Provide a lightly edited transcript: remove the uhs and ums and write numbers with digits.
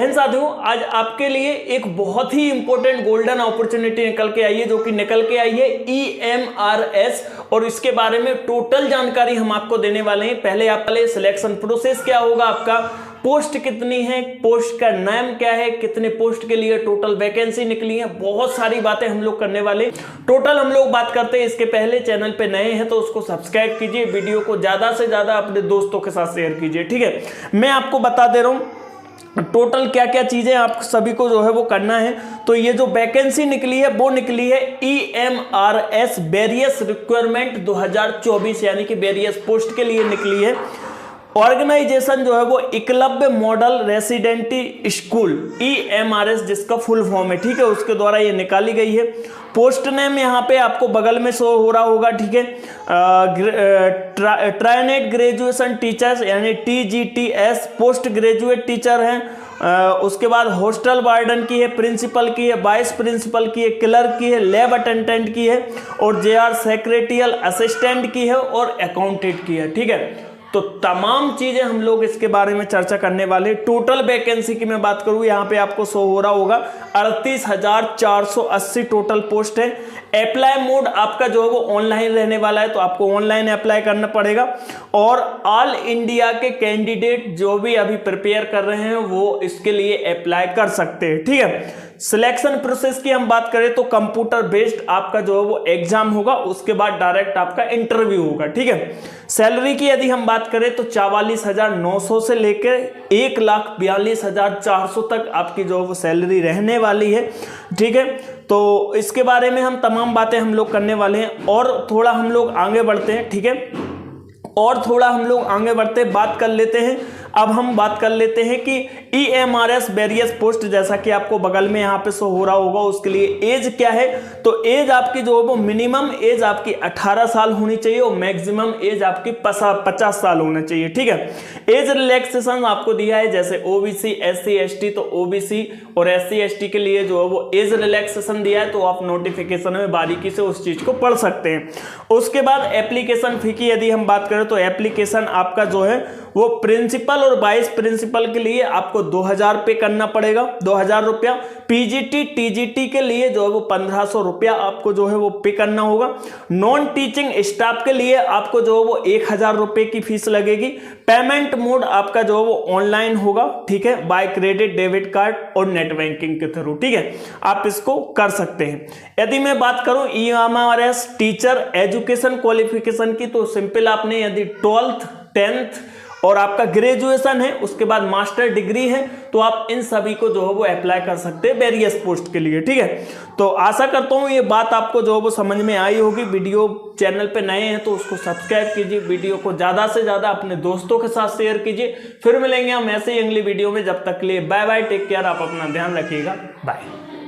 बहन साथियों, आज आपके लिए एक बहुत ही इंपॉर्टेंट गोल्डन अपॉर्चुनिटी निकल के आई है, जो कि निकल के आई है EMRS, और इसके बारे में टोटल जानकारी हम आपको देने वाले हैं। पहले आप सिलेक्शन प्रोसेस क्या होगा, आपका पोस्ट कितनी है, पोस्ट का नाम क्या है, कितने पोस्ट के लिए टोटल वैकेंसी निकली है, बहुत सारी बातें हम लोग करने वाले। टोटल हम लोग बात करते हैं। इसके पहले चैनल पे नए हैं तो उसको सब्सक्राइब कीजिए, वीडियो को ज्यादा से ज्यादा अपने दोस्तों के साथ शेयर कीजिए, ठीक है। मैं आपको बता दे रहा हूं टोटल क्या क्या चीजें आप सभी को जो है वो करना है। तो ये जो वैकेंसी निकली है वो निकली है EMRS वेरियस रिक्वायरमेंट 2024, यानी कि वेरियस पोस्ट के लिए निकली है। ऑर्गेनाइजेशन जो है वो एकलव्य मॉडल रेसिडेंटी स्कूल EMRS, जिसका फुल फॉर्म है, ठीक है, उसके द्वारा ये निकाली गई है। पोस्ट नेम यहाँ पे आपको बगल में शो हो रहा होगा, ठीक है। ट्राइनेट ग्रेजुएशन टीचर्स यानी TGTS पोस्ट ग्रेजुएट टीचर हैं। उसके बाद हॉस्टल वार्डन की है, प्रिंसिपल की है, वाइस प्रिंसिपल की है, क्लर्क की है, लैब अटेंडेंट की है, और JR सेक्रेटरियल असिस्टेंट की है, और अकाउंटेंट की है, ठीक है। तो तमाम चीजें हम लोग इसके बारे में चर्चा करने वाले। टोटल वैकेंसी की मैं बात करूं, यहाँ पे आपको शो हो रहा होगा 38,480 टोटल पोस्ट है। अप्लाई मोड आपका जो है वो ऑनलाइन रहने वाला है, तो आपको ऑनलाइन अप्लाई करना पड़ेगा। और ऑल इंडिया के कैंडिडेट जो भी अभी प्रिपेयर कर रहे हैं वो इसके लिए अप्लाई कर सकते हैं, ठीक है। सिलेक्शन प्रोसेस की हम बात करें तो कंप्यूटर बेस्ड आपका जो है वो एग्जाम होगा, उसके बाद डायरेक्ट आपका इंटरव्यू होगा, ठीक है। सैलरी की यदि हम बात करें तो 44,900 से लेकर 1,42,400 तक आपकी जो वो सैलरी रहने वाली है, ठीक है। तो इसके बारे में हम तमाम बातें हम लोग करने वाले हैं। और थोड़ा हम लोग आगे बढ़ते हैं, ठीक है, और थोड़ा हम लोग आगे बढ़ते बात कर लेते हैं। अब हम बात कर लेते हैं कि EMRS वेरियस पोस्ट, जैसा कि आपको बगल में यहाँ पे शो हो रहा होगा, उसके लिए एज क्या है। तो एज आपकी जो है वो मिनिमम एज आपकी 18 साल होनी चाहिए और मैक्सिमम एज आपकी 50 साल होना चाहिए, ठीक है। एज रिलैक्सेशन आपको दिया है, जैसे OBC SC ST, तो OBC और SC ST के लिए जो है वो एज रिलैक्सेशन दिया है, तो आप नोटिफिकेशन में बारीकी से उस चीज को पढ़ सकते हैं। उसके बाद एप्लीकेशन फी की यदि हम बात करें तो एप्लीकेशन आपका जो है वो प्रिंसिपल और वाइस प्रिंसिपल के लिए आपको 2,000 पे करना पड़ेगा, 2,000 रुपया। PGT TGT के लिए जो है वो 1,500 रुपया आपको जो है वो पे करना होगा। नॉन टीचिंग स्टाफ के लिए आपको जो है वो 1,000 रुपए की फीस लगेगी। पेमेंट मोड आपका जो है वो ऑनलाइन होगा, ठीक है, बाय क्रेडिट डेबिट कार्ड और नेट बैंकिंग के थ्रू, ठीक है, आप इसको कर सकते हैं। यदि मैं बात करूं EMRS टीचर एजुकेशन क्वालिफिकेशन की, तो सिंपल आपने यदि 12th 10th और आपका ग्रेजुएशन है, उसके बाद मास्टर डिग्री है, तो आप इन सभी को जो है वो अप्लाई कर सकते हैं वेरियस पोस्ट के लिए, ठीक है। तो आशा करता हूँ ये बात आपको जो है वो समझ में आई होगी। वीडियो चैनल पे नए हैं तो उसको सब्सक्राइब कीजिए, वीडियो को ज्यादा से ज्यादा अपने दोस्तों के साथ शेयर कीजिए। फिर मिलेंगे हम ऐसे ही अगली वीडियो में, जब तक के लिए बाय बाय, टेक केयर, आप अपना ध्यान रखिएगा, बाय।